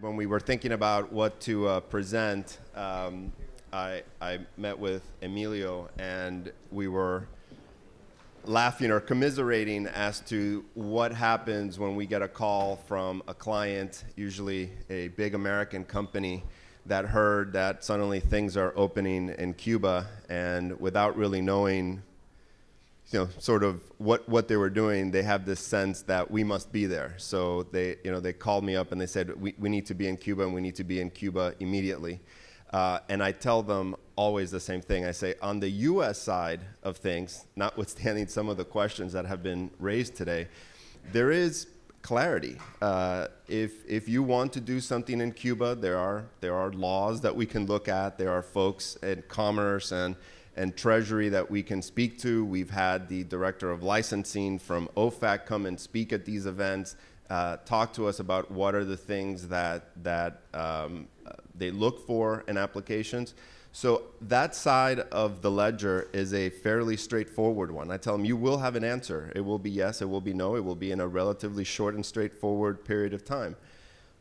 when we were thinking about what to present, I met with Emilio, and we were laughing or commiserating as to what happens when we get a call from a client, usually a big American company, that heard that suddenly things are opening in Cuba, and without really knowing, you know, sort of what they were doing, they have this sense that we must be there. So they, you know, they called me up and they said, we need to be in Cuba, and we need to be in Cuba immediately. And I tell them always the same thing. I say, on the US side of things, notwithstanding some of the questions that have been raised today, there is clarity. If you want to do something in Cuba, there are laws that we can look at. There are folks in commerce and Treasury that we can speak to. We've had the director of licensing from OFAC come and speak at these events, talk to us about what are the things that they look for in applications. So that side of the ledger is a fairly straightforward one. I tell them, you will have an answer. It will be yes, it will be no. It will be in a relatively short and straightforward period of time.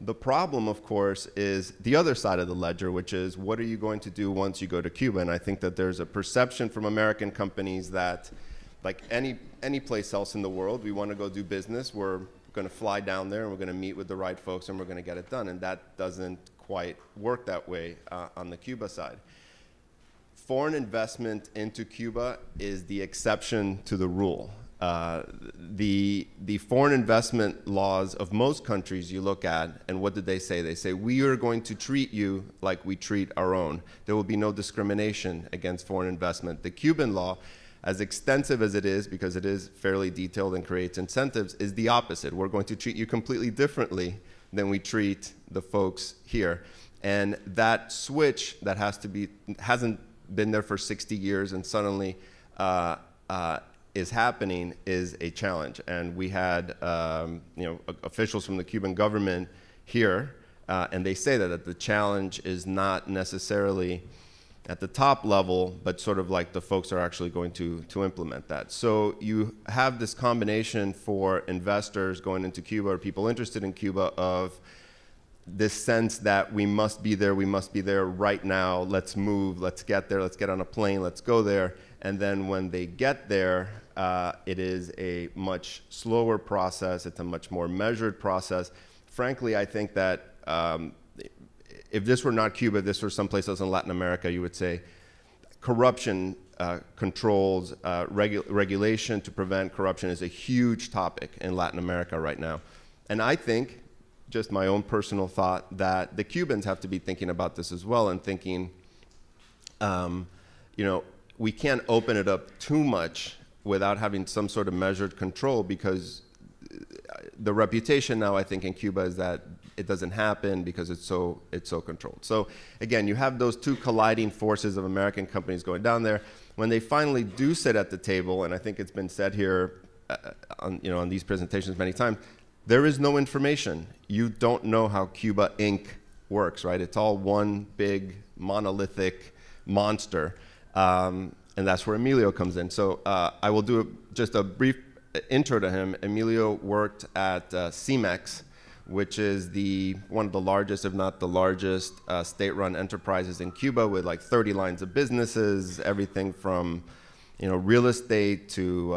The problem, of course, is the other side of the ledger, which is what are you going to do once you go to Cuba? And I think that there's a perception from American companies that, like any place else in the world, we want to go do business. We're going to fly down there and we're going to meet with the right folks and we're going to get it done. And that doesn't quite work that way on the Cuba side. Foreign investment into Cuba is the exception to the rule. The foreign investment laws of most countries you look at, and what did they say? They say, we are going to treat you like we treat our own. There will be no discrimination against foreign investment. The Cuban law, as extensive as it is, because it is fairly detailed and creates incentives, is the opposite. We're going to treat you completely differently than we treat the folks here. And that switch that hasn't been there for 60 years and suddenly is happening is a challenge. And we had officials from the Cuban government here, and they say that the challenge is not necessarily at the top level, but sort of like the folks are actually going to implement that. So you have this combination for investors going into Cuba or people interested in Cuba of this sense that we must be there right now, let's move, let's get there, let's get on a plane, let's go there. And then when they get there, it is a much slower process, it's a much more measured process. Frankly, I think that if this were not Cuba, this were someplace else in Latin America, you would say corruption controls, regulation to prevent corruption is a huge topic in Latin America right now. And I think, just my own personal thought, that the Cubans have to be thinking about this as well and thinking, we can't open it up too much without having some sort of measured control, because the reputation now, I think, in Cuba is that it doesn't happen because it's so controlled. So again, you have those two colliding forces of American companies going down there. When they finally do sit at the table, and I think it's been said here on these presentations many times, there is no information. You don't know how Cuba Inc. works, right? It's all one big monolithic monster, and that's where Emilio comes in. So I will do just a brief intro to him. Emilio worked at CEMEX, which is one of the largest, if not the largest, state-run enterprises in Cuba, with like 30 lines of businesses, everything from real estate to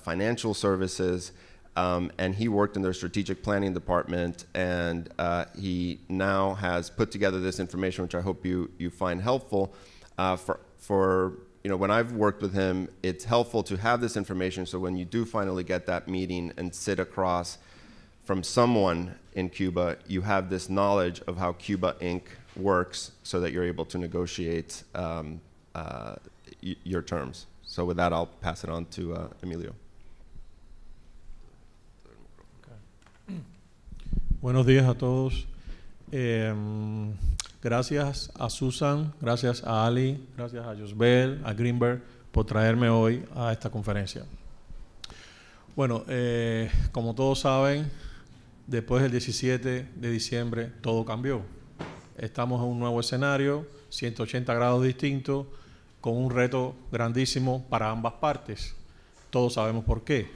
financial services. And he worked in their strategic planning department, and he now has put together this information, which I hope you find helpful. When I've worked with him, it's helpful to have this information, so when you do finally get that meeting and sit across from someone in Cuba, you have this knowledge of how Cuba Inc. works, so that you're able to negotiate your terms. So with that, I'll pass it on to Emilio. Buenos días a todos. Gracias a Susan, gracias a Ali, gracias a Josbel, a Greenberg por traerme hoy a esta conferencia. Bueno, como todos saben, después del 17 de diciembre todo cambió. Estamos en un nuevo escenario, 180 grados distintos, con un reto grandísimo para ambas partes. Todos sabemos por qué.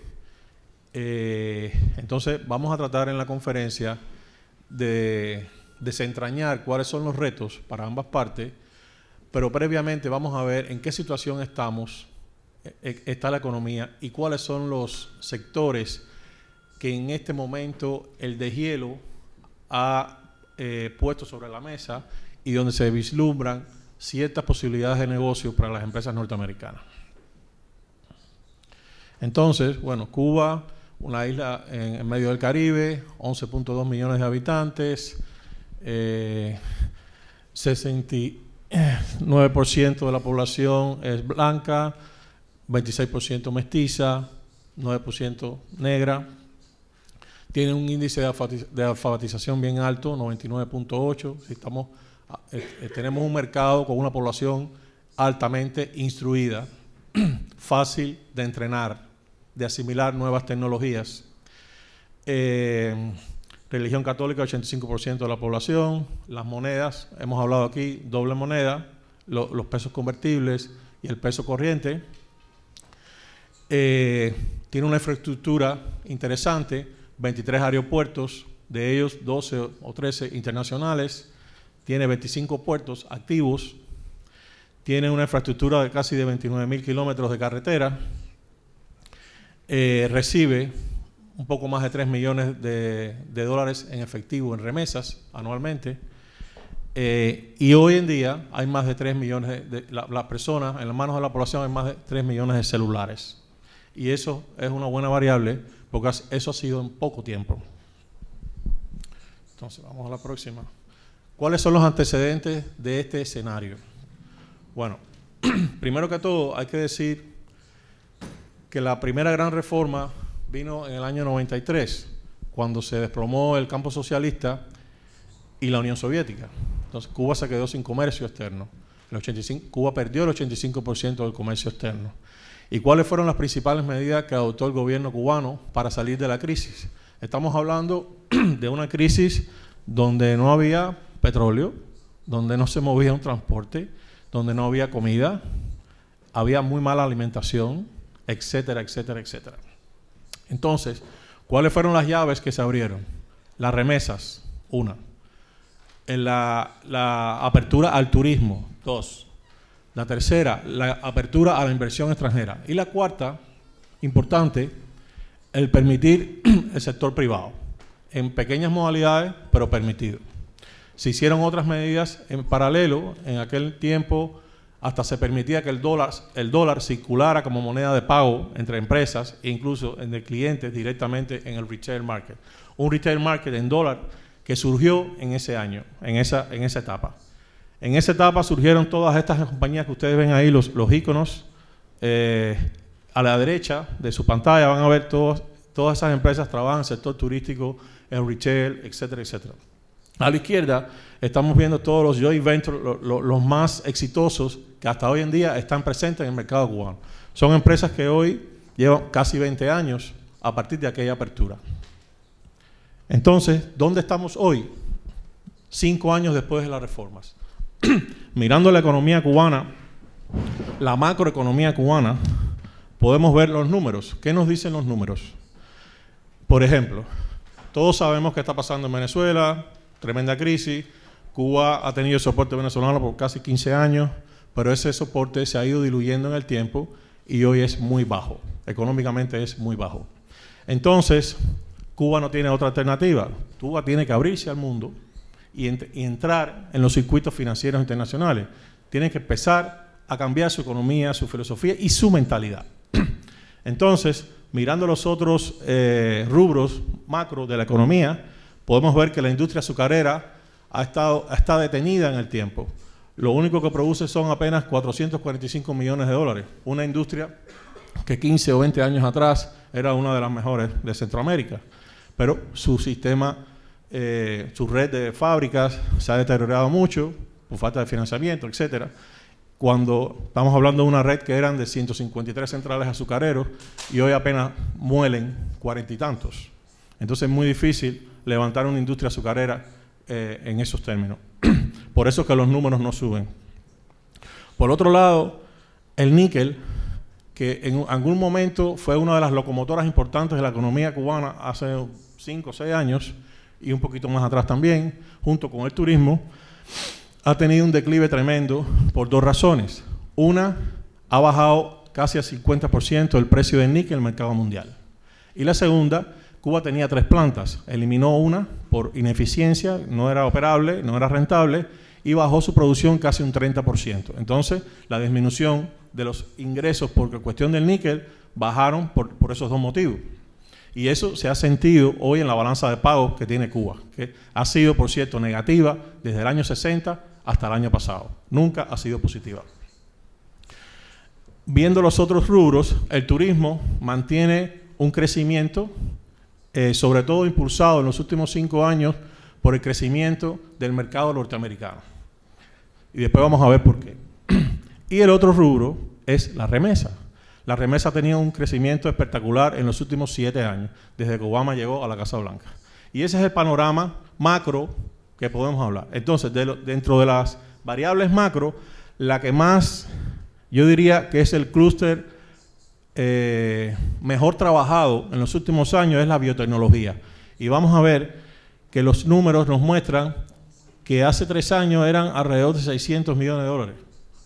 Entonces vamos a tratar en la conferencia de desentrañar cuáles son los retos para ambas partes, pero previamente vamos a ver en qué situación está la economía y cuáles son los sectores que en este momento el deshielo ha puesto sobre la mesa y donde se vislumbran ciertas posibilidades de negocio para las empresas norteamericanas. Entonces, bueno, Cuba, una isla en medio del Caribe, 11.2 millones de habitantes, 69% de la población es blanca, 26% mestiza, 9% negra. Tiene un índice de alfabetización bien alto, 99.8. Si tenemos un mercado con una población altamente instruida, fácil de entrenar, de asimilar nuevas tecnologías. Religión católica, 85% de la población. Las monedas, hemos hablado aquí, doble moneda, los pesos convertibles y el peso corriente. Tiene una infraestructura interesante, 23 aeropuertos, de ellos 12 o 13 internacionales. Tiene 25 puertos activos. Tiene una infraestructura de casi de 29.000 kilómetros de carretera. Recibe un poco más de 3 millones de dólares en efectivo en remesas anualmente. Y hoy en día hay más de 3 millones las personas, en las manos de la población hay más de 3 millones de celulares. Y eso es una buena variable porque eso ha sido en poco tiempo. Entonces, vamos a la próxima. ¿Cuáles son los antecedentes de este escenario? Bueno, primero que todo hay que decir que la primera gran reforma vino en el año 93, cuando se desplomó el campo socialista y la Unión Soviética. Entonces Cuba se quedó sin comercio externo. Cuba perdió el 85% del comercio externo. ¿Y cuáles fueron las principales medidas que adoptó el gobierno cubano para salir de la crisis? Estamos hablando de una crisis donde no había petróleo, donde no se movía un transporte, donde no había comida, había muy mala alimentación, etcétera, etcétera, etcétera. Entonces, ¿cuáles fueron las llaves que se abrieron? Las remesas, una. En la apertura al turismo, dos. La tercera, la apertura a la inversión extranjera. Y la cuarta, importante, el permitir el sector privado, en pequeñas modalidades, pero permitido. Se hicieron otras medidas en paralelo. En aquel tiempo hasta se permitía que el dólar circulara como moneda de pago entre empresas e incluso entre clientes directamente en el retail market. Un retail market en dólar que surgió en ese año, en esa etapa. En esa etapa surgieron todas estas compañías que ustedes ven ahí, los íconos. A la derecha de su pantalla van a ver todas esas empresas trabajan en el sector turístico, en retail, etcétera, etcétera. A la izquierda estamos viendo todos los joint ventures, los más exitosos que hasta hoy en día están presentes en el mercado cubano. Son empresas que hoy llevan casi 20 años a partir de aquella apertura. Entonces, ¿dónde estamos hoy? 5 años después de las reformas. Mirando la economía cubana, la macroeconomía cubana, podemos ver los números. ¿Qué nos dicen los números? Por ejemplo, todos sabemos qué está pasando en Venezuela, tremenda crisis. Cuba ha tenido el soporte venezolano por casi 15 años, pero ese soporte se ha ido diluyendo en el tiempo y hoy es muy bajo. Económicamente es muy bajo. Entonces, Cuba no tiene otra alternativa. Cuba tiene que abrirse al mundo y entrar en los circuitos financieros internacionales. Tiene que empezar a cambiar su economía, su filosofía y su mentalidad. Entonces, mirando los otros rubros macro de la economía, podemos ver que la industria azucarera está detenida en el tiempo. Lo único que produce son apenas 445 millones de dólares. Una industria que 15 o 20 años atrás era una de las mejores de Centroamérica. Pero su sistema, su red de fábricas se ha deteriorado mucho por falta de financiamiento, etcétera. Cuando estamos hablando de una red que eran de 153 centrales azucareros y hoy apenas muelen 40 y tantos. Entonces es muy difícil levantar una industria azucarera en esos términos. Por eso es que los números no suben. Por otro lado, el níquel, que en algún momento fue una de las locomotoras importantes de la economía cubana hace 5 o 6 años, y un poquito más atrás también, junto con el turismo, ha tenido un declive tremendo por dos razones. Una, ha bajado casi al 50% el precio del níquel en el mercado mundial. Y la segunda, Cuba tenía 3 plantas, eliminó una por ineficiencia, no era operable, no era rentable, y bajó su producción casi un 30%. Entonces, la disminución de los ingresos por cuestión del níquel bajaron por esos dos motivos. Y eso se ha sentido hoy en la balanza de pagos que tiene Cuba, que ha sido, por cierto, negativa desde el año 60 hasta el año pasado. Nunca ha sido positiva. Viendo los otros rubros, el turismo mantiene un crecimiento, sobre todo impulsado en los últimos 5 años por el crecimiento del mercado norteamericano. Y después vamos a ver por qué. Y el otro rubro es la remesa. La remesa ha tenido un crecimiento espectacular en los últimos 7 años, desde que Obama llegó a la Casa Blanca. Y ese es el panorama macro que podemos hablar. Entonces, dentro de las variables macro, la que más, yo diría que es el clúster mejor trabajado en los últimos años es la biotecnología. Y vamos a ver que los números nos muestran que hace 3 años eran alrededor de 600 millones de dólares.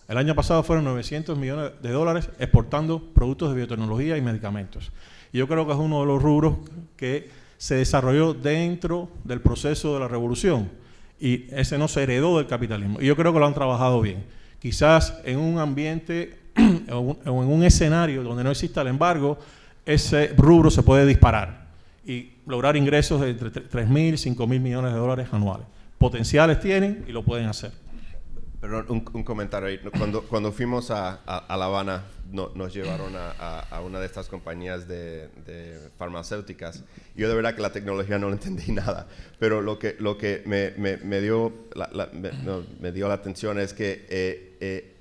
El año pasado fueron 900 millones de dólares exportando productos de biotecnología y medicamentos. Y yo creo que es uno de los rubros que se desarrolló dentro del proceso de la revolución. Y ese no se heredó del capitalismo. Y yo creo que lo han trabajado bien. Quizás en un ambiente o en un escenario donde no exista el embargo, ese rubro se puede disparar y lograr ingresos de entre 3.000 y 5.000 millones de dólares anuales. Potenciales tienen y lo pueden hacer. Perdón, un comentario ahí. Cuando fuimos a La Habana, nos llevaron a una de estas compañías de farmacéuticas. Yo de verdad que la tecnología no lo entendí nada, pero lo que me dio la atención es que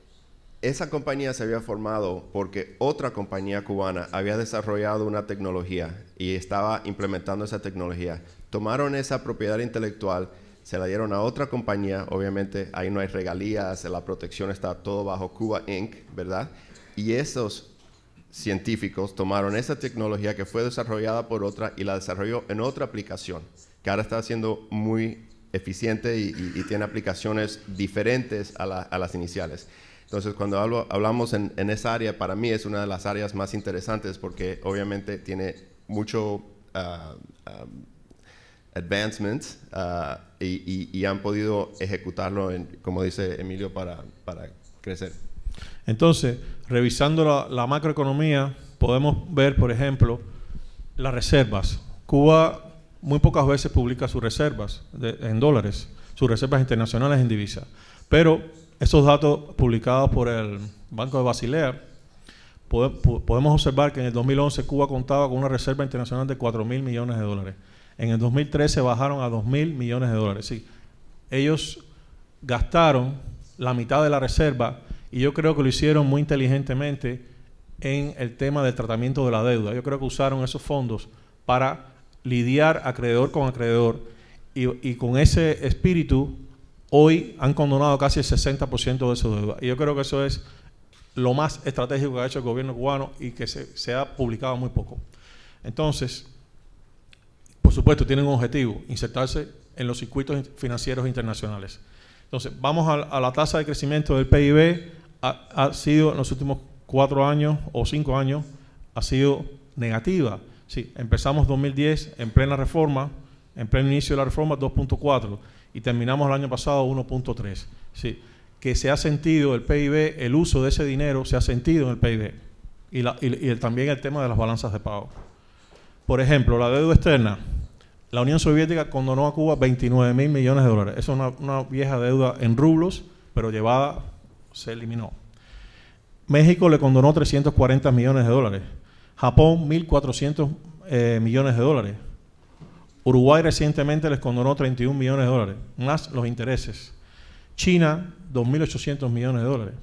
esa compañía se había formado porque otra compañía cubana había desarrollado una tecnología y estaba implementando esa tecnología. Tomaron esa propiedad intelectual, se la dieron a otra compañía, obviamente ahí no hay regalías, la protección está todo bajo Cuba Inc., ¿verdad? Y esos científicos tomaron esa tecnología que fue desarrollada por otra y la desarrolló en otra aplicación, que ahora está siendo muy eficiente y tiene aplicaciones diferentes a las iniciales. Entonces, cuando hablamos en esa área, para mí es una de las áreas más interesantes porque obviamente tiene mucho advancements y han podido ejecutarlo, como dice Emilio, para crecer. Entonces, revisando la macroeconomía, podemos ver, por ejemplo, las reservas. Cuba muy pocas veces publica sus reservas en dólares, sus reservas internacionales en divisa. Pero esos datos publicados por el Banco de Basilea, podemos observar que en el 2011 Cuba contaba con una reserva internacional de 4.000 millones de dólares. En el 2013 bajaron a 2.000 millones de dólares. Sí, ellos gastaron la mitad de la reserva y yo creo que lo hicieron muy inteligentemente en el tema del tratamiento de la deuda. Yo creo que usaron esos fondos para lidiar acreedor con acreedor y con ese espíritu hoy han condonado casi el 60% de su deuda. Y yo creo que eso es lo más estratégico que ha hecho el gobierno cubano y que se ha publicado muy poco. Entonces, por supuesto, tienen un objetivo, insertarse en los circuitos financieros internacionales. Entonces, vamos a la tasa de crecimiento del PIB, ha sido en los últimos 4 años o 5 años, ha sido negativa. Sí, empezamos 2010 en plena reforma, en pleno inicio de la reforma 2.4 y terminamos el año pasado 1.3. Sí, que se ha sentido el PIB, el uso de ese dinero se ha sentido en el PIB y también el tema de las balanzas de pago. Por ejemplo, la deuda externa. La Unión Soviética condonó a Cuba 29.000 millones de dólares. Eso es una vieja deuda en rublos, pero se eliminó. México le condonó 340 millones de dólares. Japón, 1.400 millones de dólares. Uruguay recientemente les condonó 31 millones de dólares, más los intereses. China, 2.800 millones de dólares.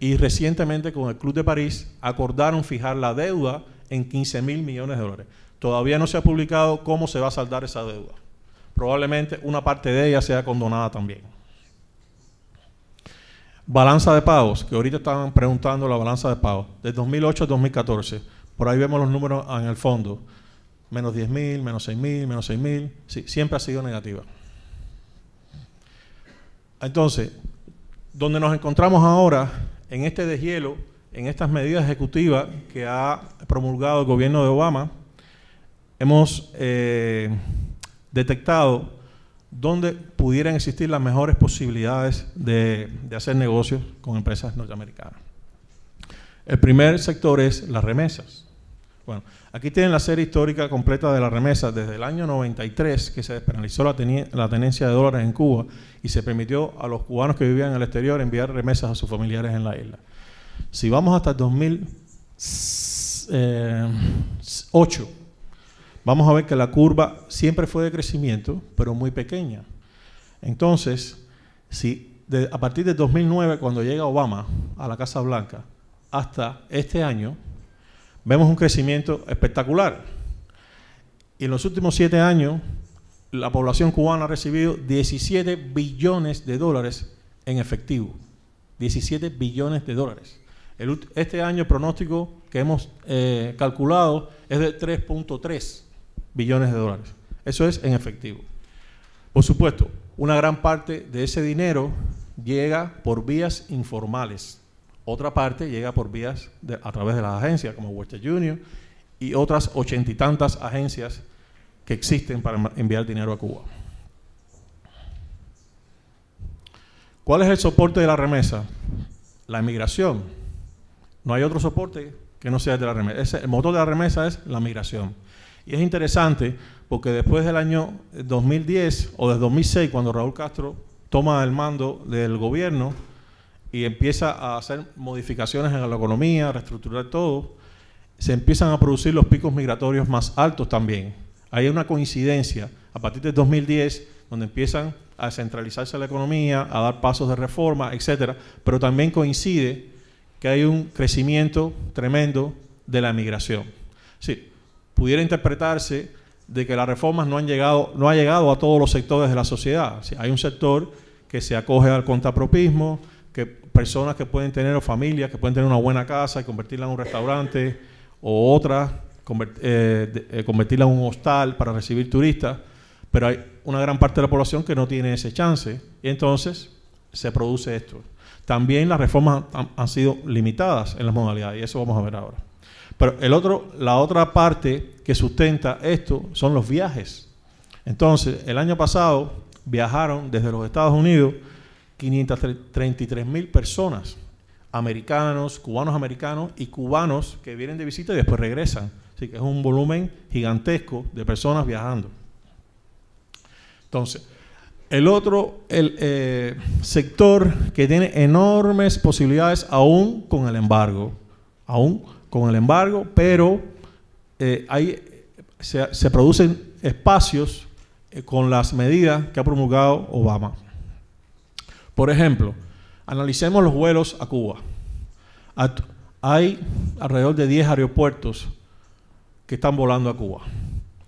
Y recientemente con el Club de París acordaron fijar la deuda en 15.000 millones de dólares. Todavía no se ha publicado cómo se va a saldar esa deuda. Probablemente una parte de ella sea condonada también. Balanza de pagos, que ahorita estaban preguntando la balanza de pagos. De 2008 a 2014, por ahí vemos los números en el fondo. menos 10.000, menos 6.000, menos 6.000. Sí, siempre ha sido negativa. Entonces, donde nos encontramos ahora, en este deshielo, en estas medidas ejecutivas que ha promulgado el gobierno de Obama, hemos detectado dónde pudieran existir las mejores posibilidades de hacer negocios con empresas norteamericanas. El primer sector es las remesas. Bueno, aquí tienen la serie histórica completa de las remesas desde el año 93, que se despenalizó la tenencia de dólares en Cuba y se permitió a los cubanos que vivían en el exterior enviar remesas a sus familiares en la isla. Si vamos hasta el 2008, vamos a ver que la curva siempre fue de crecimiento, pero muy pequeña. Entonces, a partir de 2009, cuando llega Obama a la Casa Blanca, hasta este año, vemos un crecimiento espectacular. Y en los últimos 7 años, la población cubana ha recibido 17 billones de dólares en efectivo. 17 billones de dólares. Este año el pronóstico que hemos calculado es de 3.3 billones de dólares. Eso es en efectivo. Por supuesto, una gran parte de ese dinero llega por vías informales. Otra parte llega por vías a través de las agencias como Western Union y otras 80 y tantas agencias que existen para enviar dinero a Cuba. ¿Cuál es el soporte de la remesa? La inmigración. No hay otro soporte que no sea el de la remesa. El motor de la remesa es la migración. Y es interesante porque después del año 2010 o del 2006, cuando Raúl Castro toma el mando del gobierno y empieza a hacer modificaciones en la economía, a reestructurar todo, se empiezan a producir los picos migratorios más altos también. Hay una coincidencia a partir del 2010, donde empiezan a descentralizarse la economía, a dar pasos de reforma, etcétera, pero también coincide que hay un crecimiento tremendo de la migración. Sí, pudiera interpretarse de que las reformas no ha llegado a todos los sectores de la sociedad. Sí, hay un sector que se acoge al contrapropismo, que personas que pueden tener, o familias que pueden tener una buena casa y convertirla en un restaurante, o otras convertirla en un hostal para recibir turistas, pero hay una gran parte de la población que no tiene ese chance, y entonces se produce esto. También las reformas han sido limitadas en las modalidades, y eso vamos a ver ahora. Pero la otra parte que sustenta esto son los viajes. Entonces, el año pasado viajaron desde los Estados Unidos 533,000 personas, americanos, cubanos americanos y cubanos que vienen de visita y después regresan. Así que es un volumen gigantesco de personas viajando. Entonces, el sector que tiene enormes posibilidades aún con el embargo, pero se producen espacios con las medidas que ha promulgado Obama. Por ejemplo, analicemos los vuelos a Cuba. Hay alrededor de 10 aeropuertos que están volando a Cuba.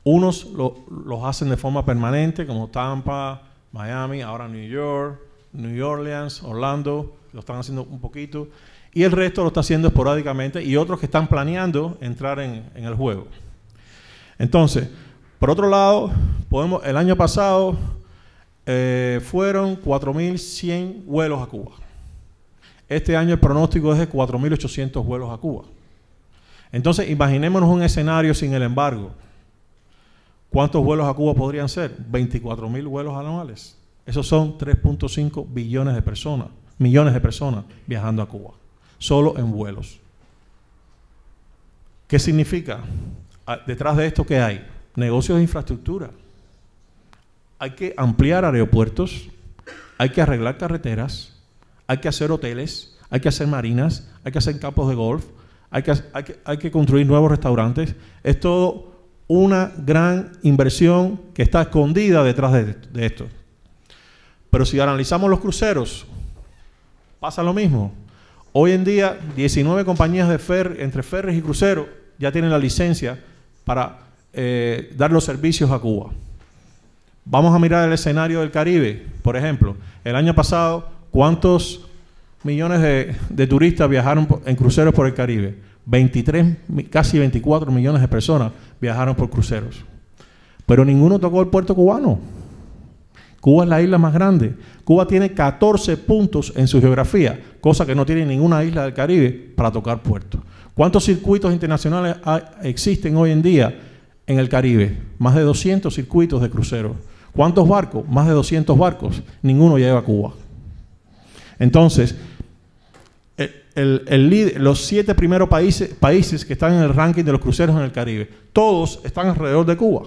Unos los hacen de forma permanente, como Tampa, Miami, ahora New York, New Orleans, Orlando, lo están haciendo un poquito, y el resto lo está haciendo esporádicamente, y otros que están planeando entrar en el juego. Entonces, por otro lado, el año pasado fueron 4.100 vuelos a Cuba. Este año el pronóstico es de 4.800 vuelos a Cuba. Entonces, imaginémonos un escenario sin el embargo. ¿Cuántos vuelos a Cuba podrían ser? 24.000 vuelos anuales. Esos son 3.5 billones de personas, millones de personas viajando a Cuba, solo en vuelos. ¿Qué significa? Detrás de esto, ¿qué hay? Negocios de infraestructura. Hay que ampliar aeropuertos, hay que arreglar carreteras, hay que hacer hoteles, hay que hacer marinas, hay que hacer campos de golf, hay que construir nuevos restaurantes. Es todo una gran inversión que está escondida detrás de esto. Pero si analizamos los cruceros, pasa lo mismo. Hoy en día, 19 compañías entre ferries y cruceros ya tienen la licencia para dar los servicios a Cuba. Vamos a mirar el escenario del Caribe, por ejemplo. El año pasado, ¿cuántos millones de turistas viajaron en cruceros por el Caribe? casi 24 millones de personas viajaron por cruceros. Pero ninguno tocó el puerto cubano. Cuba es la isla más grande. Cuba tiene 14 puntos en su geografía, cosa que no tiene ninguna isla del Caribe para tocar puertos. ¿Cuántos circuitos internacionales existen hoy en día en el Caribe? Más de 200 circuitos de cruceros. ¿Cuántos barcos? Más de 200 barcos. Ninguno llega a Cuba. Entonces, los 7 primeros países que están en el ranking de los cruceros en el Caribe, todos están alrededor de Cuba.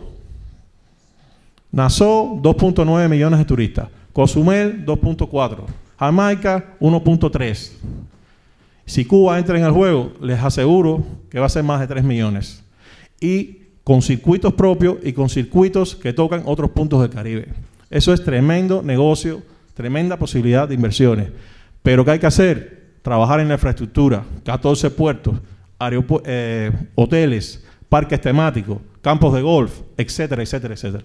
Nassau, 2.9 millones de turistas. Cozumel, 2.4. Jamaica, 1.3. Si Cuba entra en el juego, les aseguro que va a ser más de 3 millones. Y con circuitos propios y con circuitos que tocan otros puntos del Caribe. Eso es tremendo negocio, tremenda posibilidad de inversiones. Pero ¿qué hay que hacer? Trabajar en la infraestructura, 14 puertos, hoteles, parques temáticos, campos de golf, etcétera, etcétera, etcétera.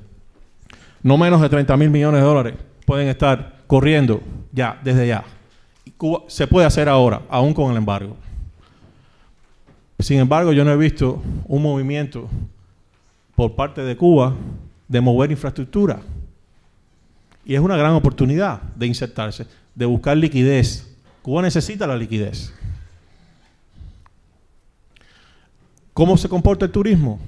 No menos de 30.000 millones de dólares pueden estar corriendo ya, desde ya. Cuba se puede hacer ahora, aún con el embargo. Sin embargo, yo no he visto un movimiento por parte de Cuba de mover infraestructura. Y es una gran oportunidad de insertarse, de buscar liquidez. Cuba necesita la liquidez. ¿Cómo se comporta el turismo?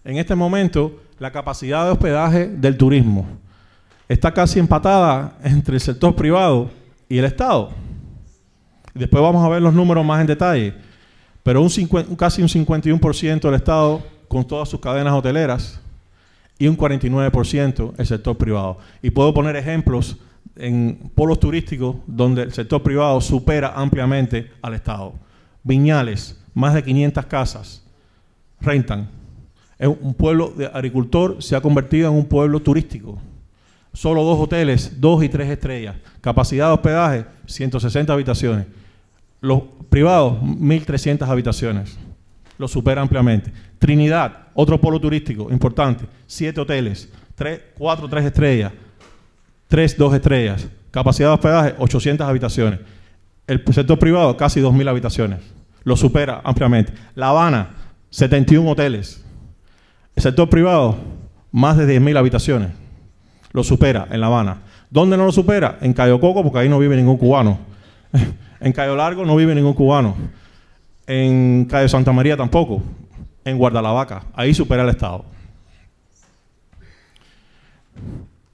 En este momento, la capacidad de hospedaje del turismo está casi empatada entre el sector privado y el Estado. Después vamos a ver los números más en detalle. Pero casi un 51% del Estado con todas sus cadenas hoteleras y un 49% el sector privado. Y puedo poner ejemplos en polos turísticos donde el sector privado supera ampliamente al Estado. Viñales, más de 500 casas rentan. Es un pueblo de agricultor, se ha convertido en un pueblo turístico. Solo 2 hoteles, 2 y 3 estrellas. Capacidad de hospedaje, 160 habitaciones. Los privados, 1.300 habitaciones. Lo supera ampliamente. Trinidad, otro polo turístico importante. 7 hoteles, 4, 3 estrellas. 3, 2 estrellas. Capacidad de hospedaje, 800 habitaciones. El sector privado, casi 2.000 habitaciones. Lo supera ampliamente. La Habana, 71 hoteles. El sector privado, más de 10.000 habitaciones. Lo supera en La Habana. ¿Dónde no lo supera? En Cayo Coco, porque ahí no vive ningún cubano. En Cayo Largo no vive ningún cubano. En Cayo Santa María tampoco. En Guardalavaca. Ahí supera el Estado.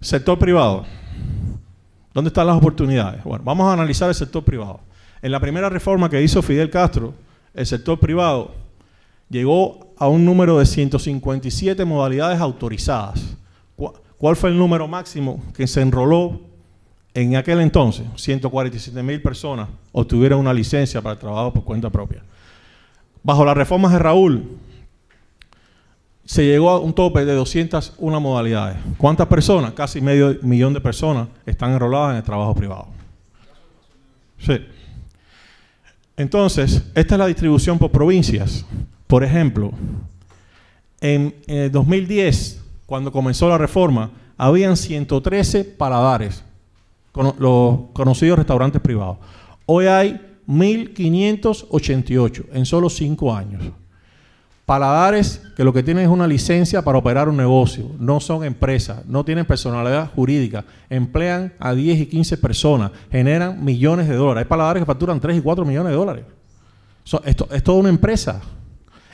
Sector privado. ¿Dónde están las oportunidades? Bueno, vamos a analizar el sector privado. En la primera reforma que hizo Fidel Castro, el sector privado llegó a un número de 157 modalidades autorizadas. ¿Cuál fue el número máximo que se enroló en aquel entonces? 147.000 personas obtuvieron una licencia para el trabajo por cuenta propia. Bajo las reformas de Raúl, se llegó a un tope de 201 modalidades. ¿Cuántas personas? Casi medio millón de personas están enroladas en el trabajo privado. Sí. Entonces, esta es la distribución por provincias. Por ejemplo, en el 2010, cuando comenzó la reforma, habían 113 paladares, los conocidos restaurantes privados. Hoy hay 1.588 en solo 5 años. Paladares que lo que tienen es una licencia para operar un negocio, no son empresas, no tienen personalidad jurídica, emplean a 10 y 15 personas, generan millones de dólares. Hay paladares que facturan 3 y 4 millones de dólares. Esto es toda una empresa.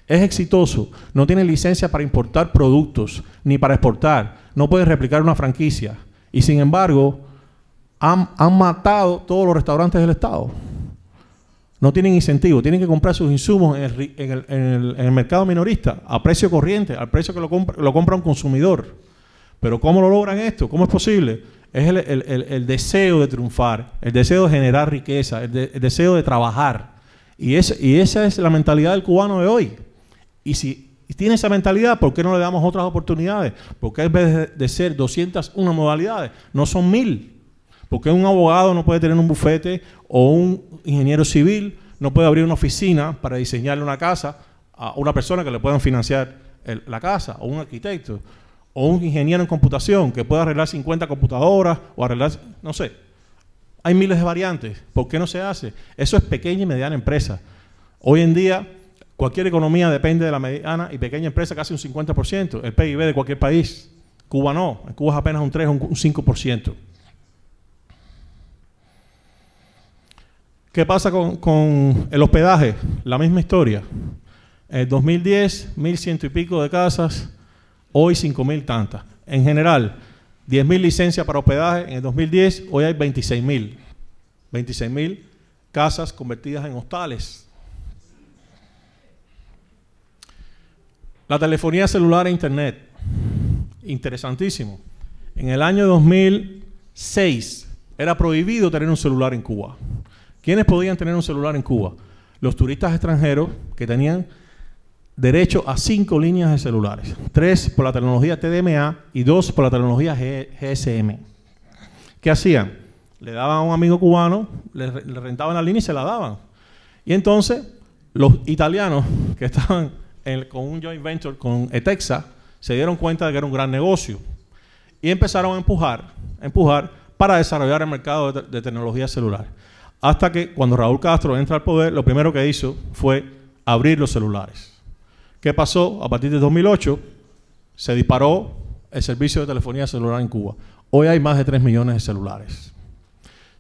Es exitoso, no tiene licencia para importar productos ni para exportar, no puede replicar una franquicia. Y sin embargo, han matado todos los restaurantes del Estado. No tienen incentivo, tienen que comprar sus insumos en el mercado minorista a precio corriente, al precio que lo compra un consumidor. Pero ¿cómo lo logran esto? ¿Cómo es posible? Es el deseo de triunfar, el deseo de generar riqueza, el deseo de trabajar. Y esa es la mentalidad del cubano de hoy. Y si tiene esa mentalidad, ¿por qué no le damos otras oportunidades? Porque en vez de ser 201 modalidades, no son 1.000. Porque un abogado no puede tener un bufete o un ingeniero civil no puede abrir una oficina para diseñarle una casa a una persona que le puedan financiar la casa, o un arquitecto, o un ingeniero en computación que pueda arreglar 50 computadoras o arreglar, no sé. Hay miles de variantes. ¿Por qué no se hace? Eso es pequeña y mediana empresa. Hoy en día Cualquier economía depende de la mediana y pequeña empresa, casi un 50%, el PIB de cualquier país. Cuba no, en Cuba es apenas un 3 o un 5%. ¿Qué pasa con el hospedaje? La misma historia. En 2010, 1.100 y pico de casas, hoy 5.000 tantas. En general, 10.000 licencias para hospedaje en el 2010, hoy hay 26.000. 26.000 casas convertidas en hostales. La telefonía celular e internet. Interesantísimo. En el año 2006 era prohibido tener un celular en Cuba. ¿Quiénes podían tener un celular en Cuba? Los turistas extranjeros que tenían derecho a 5 líneas de celulares. 3 por la tecnología TDMA y 2 por la tecnología GSM. ¿Qué hacían? Le daban a un amigo cubano, le rentaban la línea y se la daban. Y entonces los italianos que estaban con un joint venture con Etexa se dieron cuenta de que era un gran negocio y empezaron a empujar para desarrollar el mercado de tecnología celular. Hasta que cuando Raúl Castro entra al poder, lo primero que hizo fue abrir los celulares. ¿Qué pasó? A partir de 2008 se disparó el servicio de telefonía celular en Cuba. Hoy hay más de 3 millones de celulares.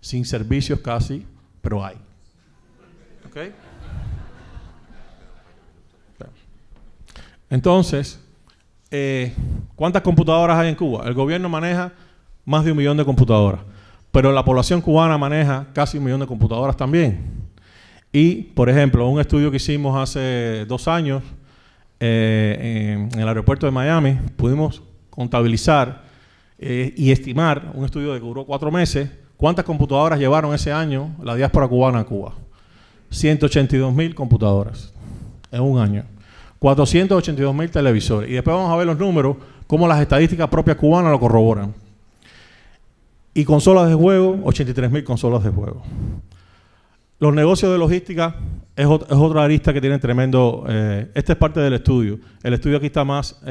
Sin servicios casi, pero hay. ¿Okay? Entonces, ¿cuántas computadoras hay en Cuba? El gobierno maneja más de 1 millón de computadoras, pero la población cubana maneja casi 1 millón de computadoras también. Y, por ejemplo, un estudio que hicimos hace 2 años en el aeropuerto de Miami, pudimos contabilizar y estimar, un estudio que duró 4 meses, cuántas computadoras llevaron ese año la diáspora cubana a Cuba. 182.000 computadoras en un año. 482.000 televisores. Y después vamos a ver los números, cómo las estadísticas propias cubanas lo corroboran. Y consolas de juego, 83.000 consolas de juego. Los negocios de logística es otra arista que tiene tremendo... esta es parte del estudio. El estudio aquí está más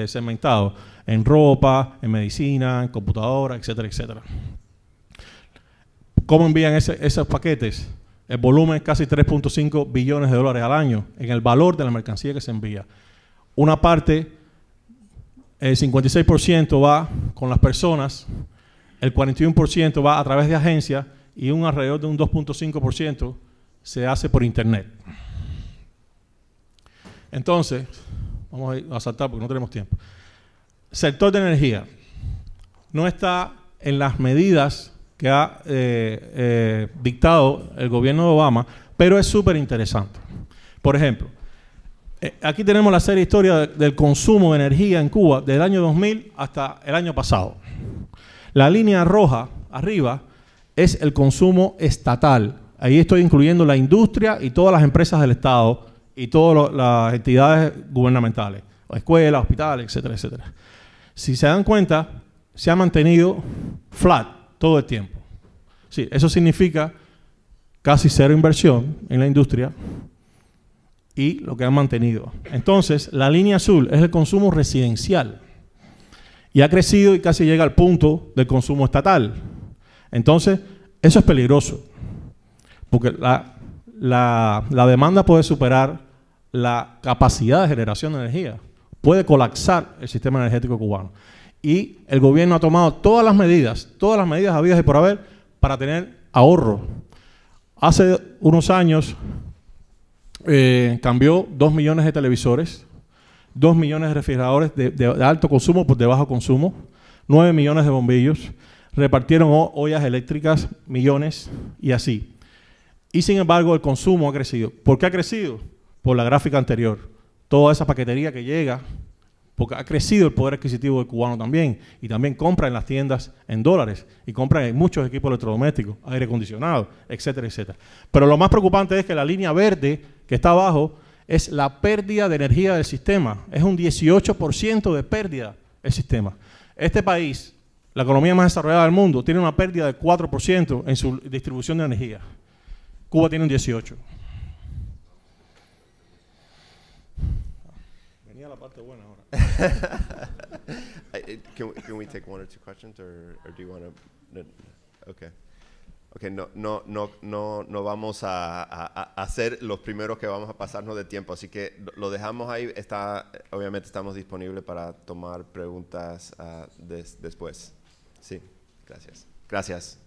segmentado en ropa, en medicina, en computadora, etcétera, etcétera. ¿Cómo envían esos paquetes? El volumen es casi 3.5 billones de dólares al año en el valor de la mercancía que se envía. Una parte, el 56% va con las personas, el 41% va a través de agencias y un alrededor de un 2.5% se hace por internet. Entonces, vamos a saltar porque no tenemos tiempo. Sector de energía. No está en las medidas que ha dictado el gobierno de Obama, pero es súper interesante. Por ejemplo, aquí tenemos la serie historia del consumo de energía en Cuba desde el año 2000 hasta el año pasado. La línea roja arriba es el consumo estatal. Ahí estoy incluyendo la industria y todas las empresas del Estado y todas las entidades gubernamentales, escuelas, hospitales, etcétera, etcétera. Si se dan cuenta, se ha mantenido flat todo el tiempo. Sí, eso significa casi cero inversión en la industria y lo que han mantenido. Entonces, la línea azul es el consumo residencial y ha crecido y casi llega al punto del consumo estatal. Entonces, eso es peligroso porque la demanda puede superar la capacidad de generación de energía. Puede colapsar el sistema energético cubano. Y el gobierno ha tomado todas las medidas habidas y por haber para tener ahorro. Hace unos años cambió 2 millones de televisores, 2 millones de refrigeradores de alto consumo por de bajo consumo, 9 millones de bombillos, repartieron ollas eléctricas, millones y así. Y sin embargo el consumo ha crecido. ¿Por qué ha crecido? Por la gráfica anterior. Toda esa paquetería que llega, porque ha crecido el poder adquisitivo del cubano también, y también compra en las tiendas en dólares, y compra en muchos equipos electrodomésticos, aire acondicionado, etcétera, etcétera. Pero lo más preocupante es que la línea verde que está abajo es la pérdida de energía del sistema. Es un 18% de pérdida del sistema. Este país, la economía más desarrollada del mundo, tiene una pérdida de 4% en su distribución de energía. Cuba tiene un 18%. Venía la parte buena ahora. Can we take 1 or 2 questions, or do you want to? Okay. Ok, no vamos a ser los primeros que vamos a pasarnos de tiempo, así que lo dejamos ahí. Obviamente estamos disponibles para tomar preguntas después. Sí, gracias. Gracias.